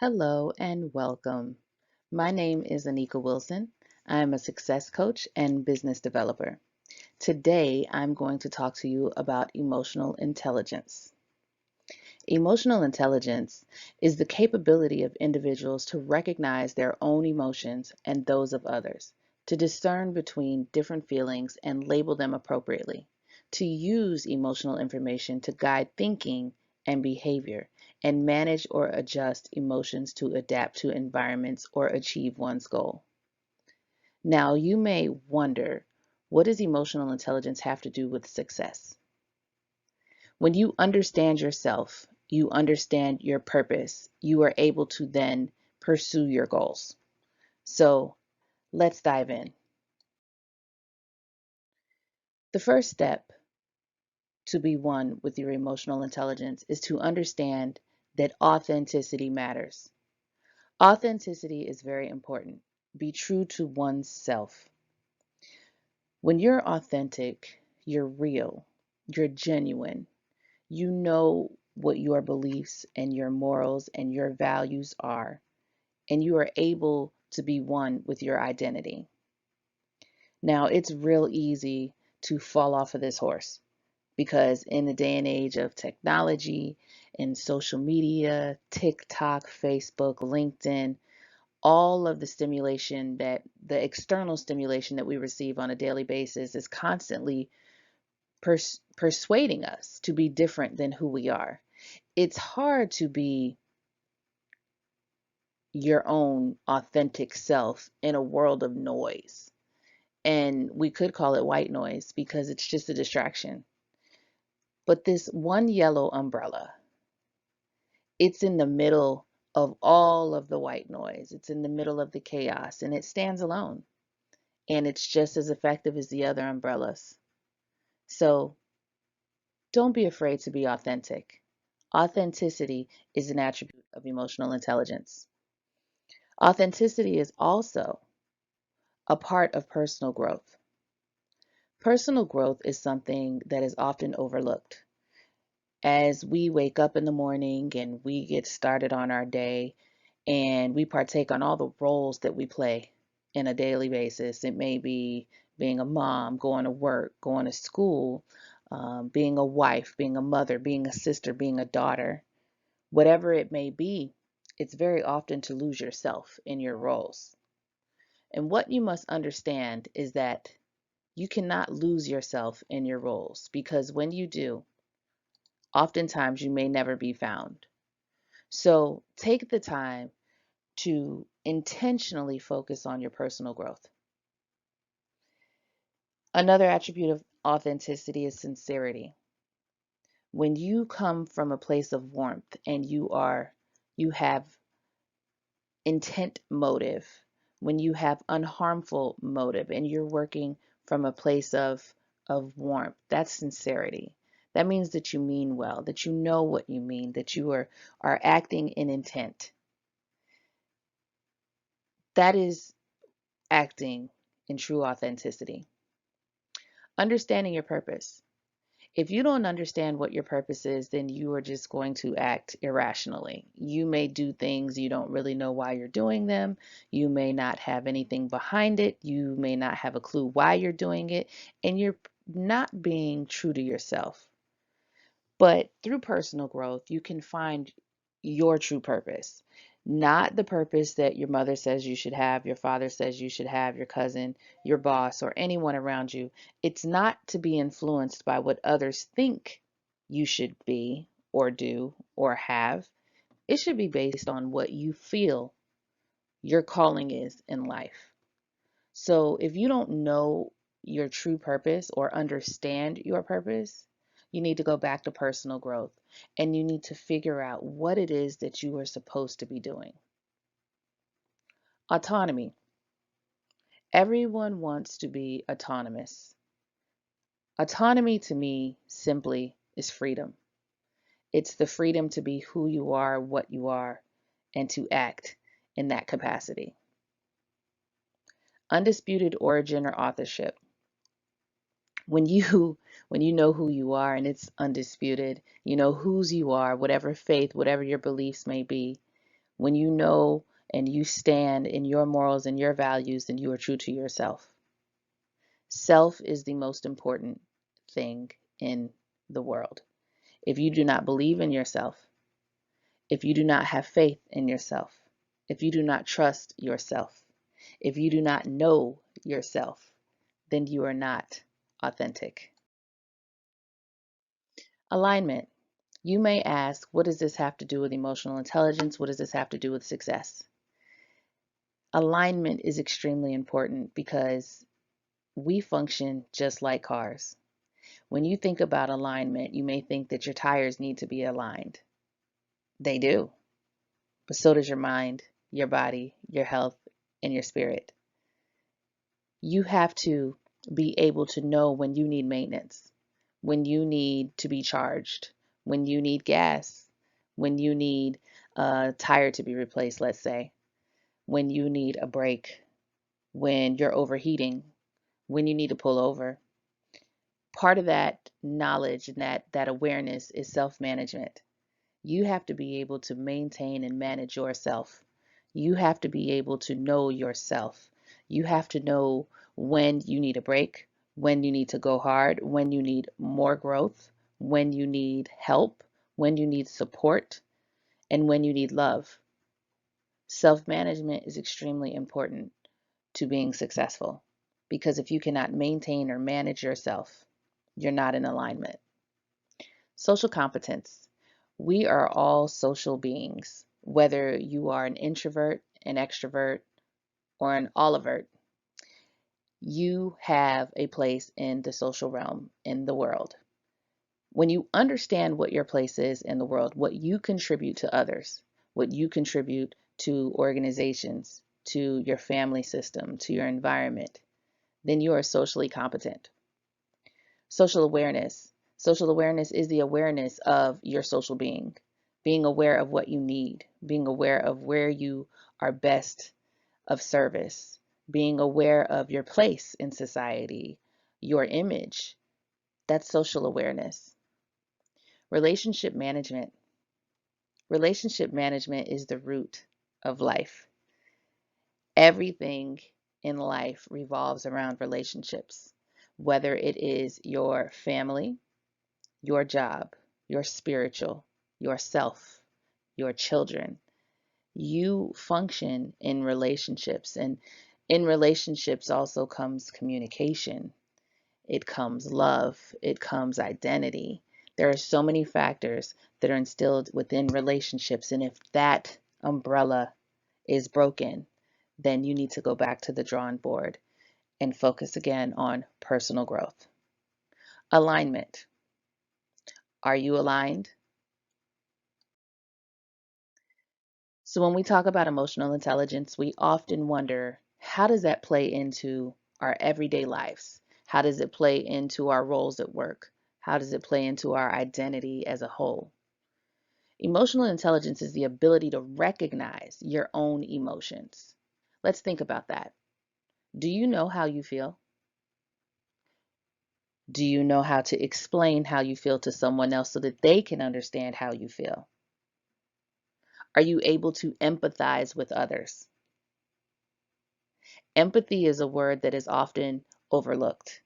Hello and welcome. My name is Anika Wilson. I am a success coach and business developer. Today, I'm going to talk to you about emotional intelligence. Emotional intelligence is the capability of individuals to recognize their own emotions and those of others, to discern between different feelings and label them appropriately, to use emotional information to guide thinking and behavior, and manage or adjust emotions to adapt to environments or achieve one's goal. Now, you may wonder, what does emotional intelligence have to do with success? When you understand yourself, you understand your purpose, you are able to then pursue your goals. So let's dive in. The first step to be one with your emotional intelligence is to understand that authenticity matters. Authenticity is very important. Be true to oneself. When you're authentic, you're real, you're genuine. You know what your beliefs and your morals and your values are, and you are able to be one with your identity. Now, it's real easy to fall off of this horse because in the day and age of technology and social media, TikTok, Facebook, LinkedIn, all of the stimulation that the external stimulation that we receive on a daily basis is constantly persuading us to be different than who we are. It's hard to be your own authentic self in a world of noise. And we could call it white noise because it's just a distraction. But this one yellow umbrella, it's in the middle of all of the white noise. It's in the middle of the chaos and it stands alone. And it's just as effective as the other umbrellas. So don't be afraid to be authentic. Authenticity is an attribute of emotional intelligence. Authenticity is also a part of personal growth. Personal growth is something that is often overlooked. As we wake up in the morning and we get started on our day and we partake on all the roles that we play in a daily basis, it may be being a mom, going to work, going to school, being a wife, being a mother, being a sister, being a daughter, whatever it may be, it's very often to lose yourself in your roles. And what you must understand is that you cannot lose yourself in your roles because when you do, oftentimes you may never be found. So take the time to intentionally focus on your personal growth. Another attribute of authenticity is sincerity. When you come from a place of warmth and you have intent motive, when you have unharmful motive and you're working from a place of warmth, that's sincerity. That means that you mean well, that you know what you mean, that you are acting in intent. That is acting in true authenticity. Understanding your purpose. If you don't understand what your purpose is, then you are just going to act irrationally. You may do things you don't really know why you're doing them. You may not have anything behind it. You may not have a clue why you're doing it, and you're not being true to yourself. But through personal growth, you can find your true purpose, not the purpose that your mother says you should have, your father says you should have, your cousin, your boss, or anyone around you. It's not to be influenced by what others think you should be or do or have. It should be based on what you feel your calling is in life. So if you don't know your true purpose or understand your purpose, you need to go back to personal growth and you need to figure out what it is that you are supposed to be doing. Autonomy. Everyone wants to be autonomous. Autonomy to me simply is freedom. It's the freedom to be who you are, what you are, and to act in that capacity. Undisputed origin or authorship. when you when you know who you are and it's undisputed, you know whose you are, whatever faith, whatever your beliefs may be, When you know and you stand in your morals and your values, then you are true to yourself. Self is the most important thing in the world. If you do not believe in yourself, if you do not have faith in yourself, if you do not trust yourself, if you do not know yourself, then you are not authentic. Alignment. You may ask, what does this have to do with emotional intelligence? What does this have to do with success? Alignment is extremely important because we function just like cars. When you think about alignment, you may think that your tires need to be aligned. They do, but so does your mind, your body, your health, and your spirit. You have to be able to know when you need maintenance, when you need to be charged, when you need gas, when you need a tire to be replaced, let's say, when you need a break, when you're overheating, when you need to pull over. Part of that knowledge and that awareness is self-management. You have to be able to maintain and manage yourself. You have to be able to know yourself. You have to know when you need a break, when you need to go hard, when you need more growth, when you need help, when you need support, and when you need love. Self-management is extremely important to being successful because if you cannot maintain or manage yourself, you're not in alignment. Social competence. We are all social beings, whether you are an introvert, an extrovert, or an allivert. You have a place in the social realm in the world. When you understand what your place is in the world, what you contribute to others, what you contribute to organizations, to your family system, to your environment, then you are socially competent. Social awareness. Social awareness is the awareness of your social being aware of what you need, being aware of where you are best of service, being aware of your place in society, your image. That's social awareness. Relationship management. Relationship management is the root of life. Everything in life revolves around relationships, whether it is your family, your job, your spiritual, yourself, your children. You function in relationships, and in relationships also comes communication. It comes love, it comes identity. There are so many factors that are instilled within relationships, and if that umbrella is broken, then you need to go back to the drawing board and focus again on personal growth. Alignment. Are you aligned? So when we talk about emotional intelligence, we often wonder, how does that play into our everyday lives? How does it play into our roles at work? How does it play into our identity as a whole? Emotional intelligence is the ability to recognize your own emotions. Let's think about that. Do you know how you feel? Do you know how to explain how you feel to someone else so that they can understand how you feel? Are you able to empathize with others? Empathy is a word that is often overlooked.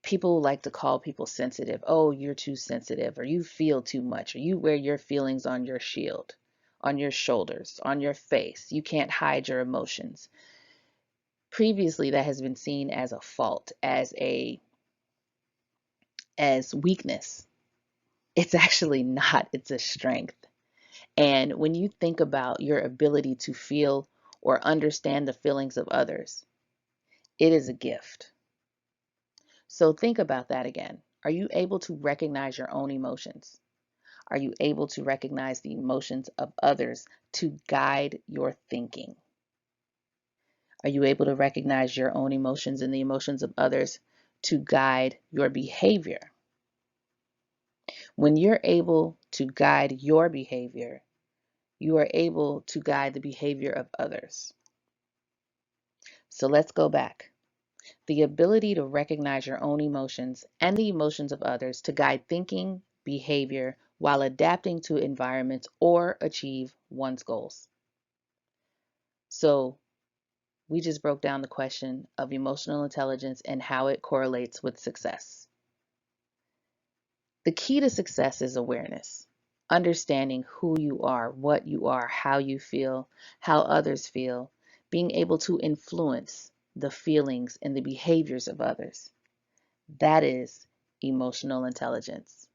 People like to call people sensitive. Oh, you're too sensitive, or you feel too much, or you wear your feelings on your shield, on your shoulders, on your face. You can't hide your emotions. Previously, that has been seen as a fault, as weakness. It's actually not, it's a strength. And when you think about your ability to feel or understand the feelings of others, it is a gift. So think about that again. Are you able to recognize your own emotions? Are you able to recognize the emotions of others to guide your thinking? Are you able to recognize your own emotions and the emotions of others to guide your behavior? When you're able to guide your behavior, you are able to guide the behavior of others. So let's go back. The ability to recognize your own emotions and the emotions of others to guide thinking, behavior, while adapting to environments or achieve one's goals. So we just broke down the question of emotional intelligence and how it correlates with success. The key to success is awareness, understanding who you are, what you are, how you feel, how others feel, being able to influence the feelings and the behaviors of others. That is emotional intelligence.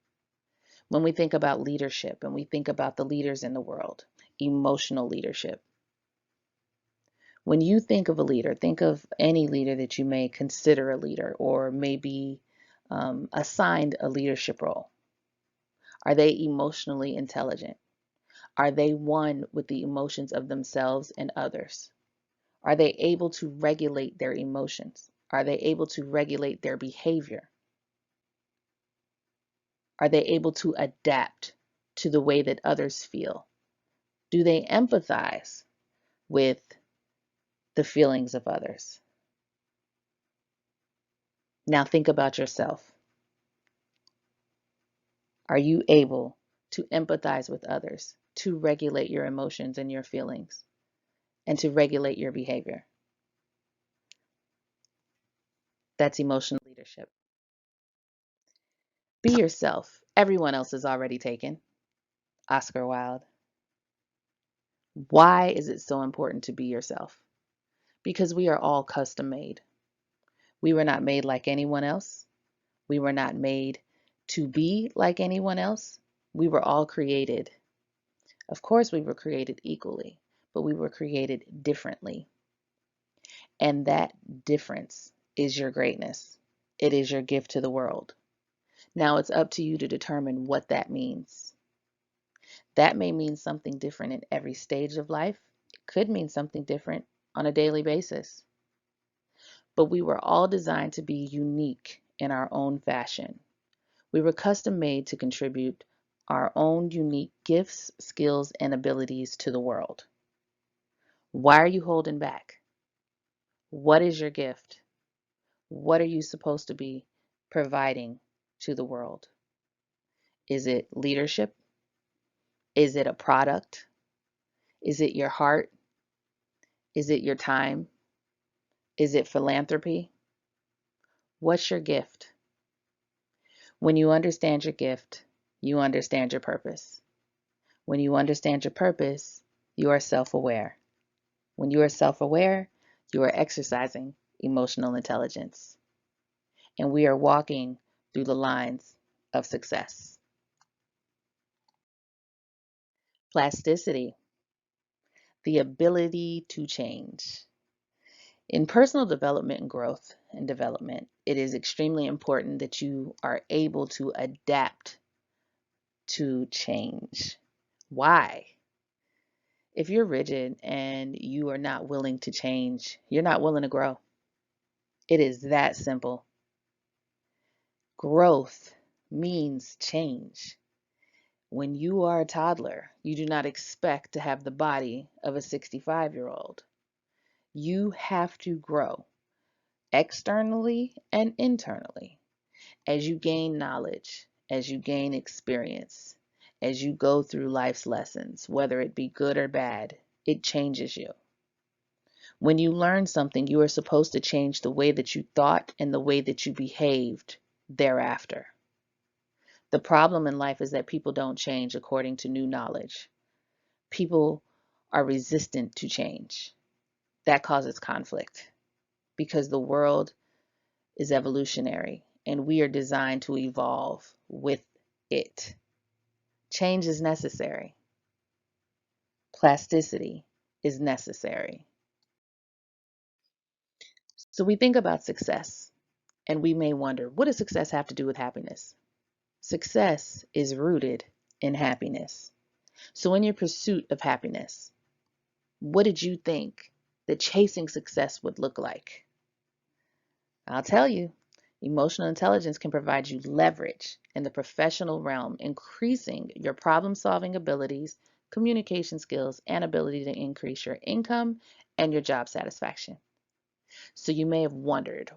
When we think about leadership and we think about the leaders in the world, emotional leadership. When you think of a leader, think of any leader that you may consider a leader or maybe assigned a leadership role. Are they emotionally intelligent? Are they one with the emotions of themselves and others? Are they able to regulate their emotions? Are they able to regulate their behavior? Are they able to adapt to the way that others feel? Do they empathize with the feelings of others? Now think about yourself. Are you able to empathize with others, to regulate your emotions and your feelings, and to regulate your behavior? That's emotional leadership. Be yourself. Everyone else is already taken. Oscar Wilde. Why is it so important to be yourself? Because we are all custom made. We were not made like anyone else. We were not made to be like anyone else. We were all created. Of course, we were created equally, but we were created differently. And that difference is your greatness. It is your gift to the world. Now it's up to you to determine what that means. That may mean something different in every stage of life. It could mean something different on a daily basis. But we were all designed to be unique in our own fashion. We were custom made to contribute our own unique gifts, skills, and abilities to the world. Why are you holding back? What is your gift? What are you supposed to be providing to the world? Is it leadership? Is it a product? Is it your heart? Is it your time? Is it philanthropy? What's your gift? When you understand your gift, you understand your purpose. When you understand your purpose, you are self-aware. When you are self-aware, you are exercising emotional intelligence. And we are walking through the lines of success. Plasticity, the ability to change. In personal development and growth and development, it is extremely important that you are able to adapt to change. Why? If you're rigid and you are not willing to change, you're not willing to grow. It is that simple. Growth means change. When you are a toddler, you do not expect to have the body of a 65-year-old. You have to grow externally and internally as you gain knowledge, as you gain experience, as you go through life's lessons, whether it be good or bad, it changes you. When you learn something, you are supposed to change the way that you thought and the way that you behaved thereafter. The problem in life is that people don't change according to new knowledge. People are resistant to change. That causes conflict because the world is evolutionary and we are designed to evolve with it. Change is necessary. Plasticity is necessary. So we think about success and we may wonder, what does success have to do with happiness? Success is rooted in happiness. So in your pursuit of happiness, what did you think that chasing success would look like? I'll tell you, emotional intelligence can provide you leverage in the professional realm, increasing your problem-solving abilities, communication skills, and ability to increase your income and your job satisfaction. So you may have wondered,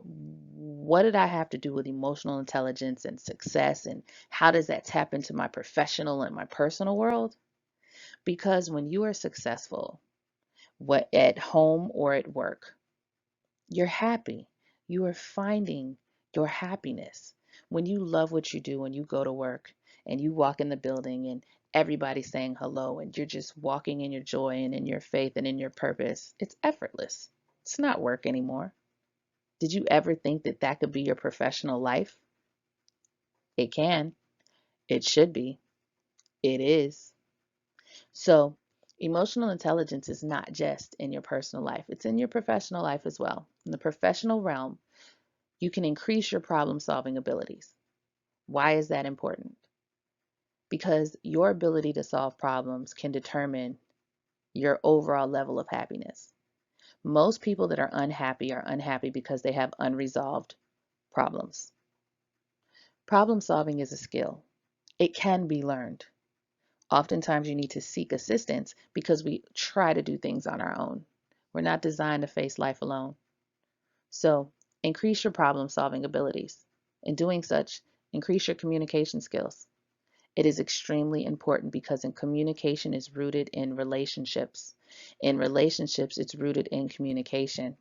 what did I have to do with emotional intelligence and success, and how does that tap into my professional and my personal world? Because when you are successful, what at home or at work. You're happy. You are finding your happiness. When you love what you do and you go to work and you walk in the building and everybody's saying hello and you're just walking in your joy and in your faith and in your purpose, it's effortless. It's not work anymore. Did you ever think that that could be your professional life? It can. It should be. It is. So, emotional intelligence is not just in your personal life, it's in your professional life as well. In the professional realm, you can increase your problem solving abilities. Why is that important? Because your ability to solve problems can determine your overall level of happiness. Most people that are unhappy because they have unresolved problems. Problem solving is a skill. It can be learned. Oftentimes you need to seek assistance because we try to do things on our own. We're not designed to face life alone. So increase your problem solving abilities. In doing such, increase your communication skills. It is extremely important because in communication is rooted in relationships. In relationships, it's rooted in communication.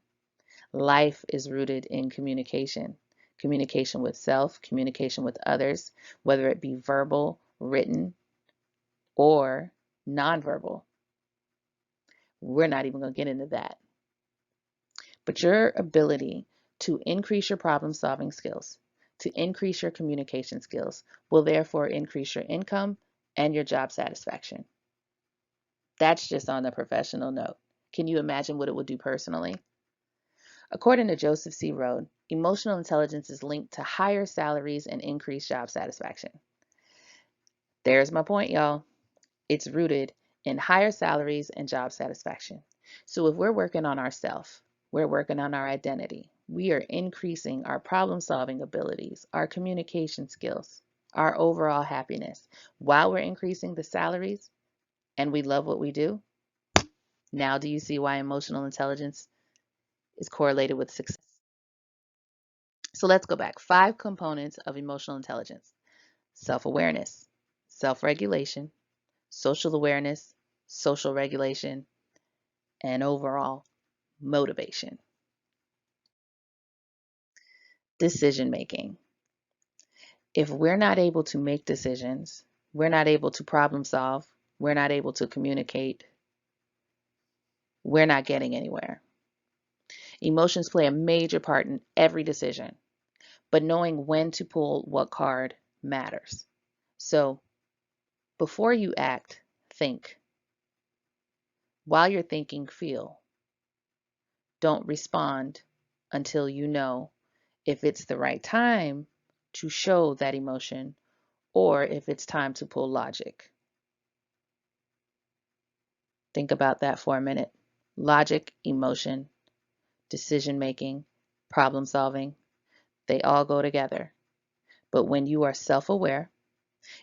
Life is rooted in communication. Communication with self, communication with others, whether it be verbal, written, or nonverbal. We're not even going to get into that. But your ability to increase your problem solving skills, to increase your communication skills, will therefore increase your income and your job satisfaction. That's just on the professional note. Can you imagine what it would do personally? According to Joseph C. Rode, emotional intelligence is linked to higher salaries and increased job satisfaction. There's my point, y'all. It's rooted in higher salaries and job satisfaction. So if we're working on ourself, we're working on our identity, we are increasing our problem solving abilities, our communication skills, our overall happiness while we're increasing the salaries and we love what we do. Now, do you see why emotional intelligence is correlated with success? So let's go back. 5 components of emotional intelligence: self awareness, self regulation, social awareness, social regulation, and overall motivation. Decision making. If we're not able to make decisions, we're not able to problem solve, we're not able to communicate, we're not getting anywhere. Emotions play a major part in every decision, but knowing when to pull what card matters. So before you act, think. While you're thinking, feel. Don't respond until you know if it's the right time to show that emotion or if it's time to pull logic. Think about that for a minute. Logic, emotion, decision making, problem solving, they all go together. But when you are self aware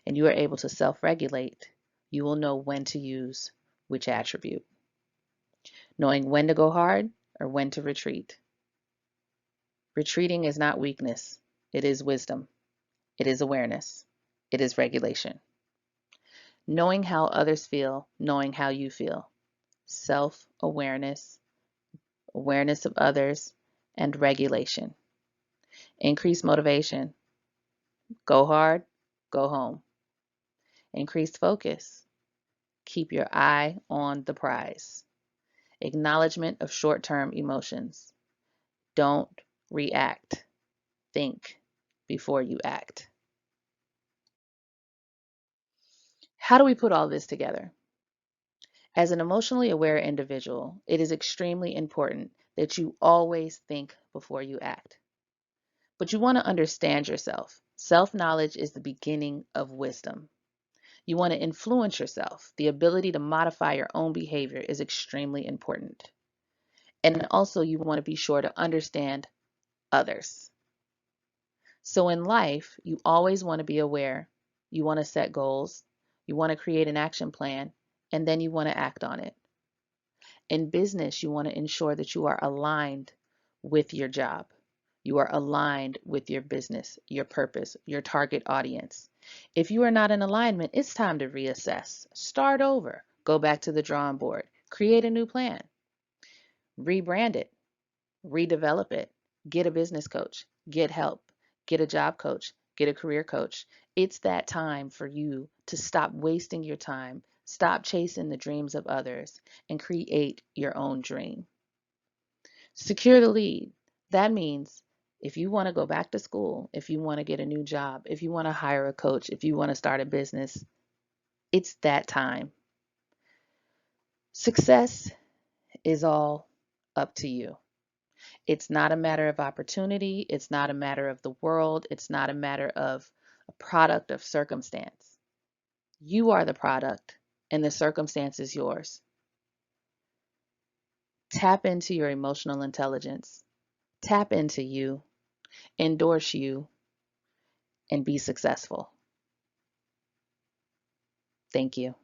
and you are able to self regulate, you will know when to use which attribute. Knowing when to go hard or when to retreat. Retreating is not weakness, it is wisdom, it is awareness, it is regulation. Knowing how others feel, knowing how you feel. Self awareness, awareness of others, and regulation. Increase motivation. Go hard, go home. Increased focus. Keep your eye on the prize. Acknowledgement of short-term emotions. Don't react. Think before you act. How do we put all this together? As an emotionally aware individual, it is extremely important that you always think before you act. But you want to understand yourself. Self-knowledge is the beginning of wisdom. You want to influence yourself. The ability to modify your own behavior is extremely important. And also, you want to be sure to understand others. So in life, you always want to be aware. You want to set goals. You want to create an action plan, and then you want to act on it. In business, you want to ensure that you are aligned with your job. You are aligned with your business, your purpose, your target audience. If you are not in alignment, it's time to reassess. Start over. Go back to the drawing board. Create a new plan. rebrand it, redevelop it, get a business coach, get help, get a job coach, get a career coach. It's that time for you to stop wasting your time, stop chasing the dreams of others, and create your own dream. Secure the lead. That means if you want to go back to school, if you want to get a new job, if you want to hire a coach, if you want to start a business, it's that time. Success is all up to you. It's not a matter of opportunity. It's not a matter of the world. It's not a matter of a product of circumstance. You are the product, and the circumstance is yours. Tap into your emotional intelligence. Tap into you, endorse you, and be successful. Thank you.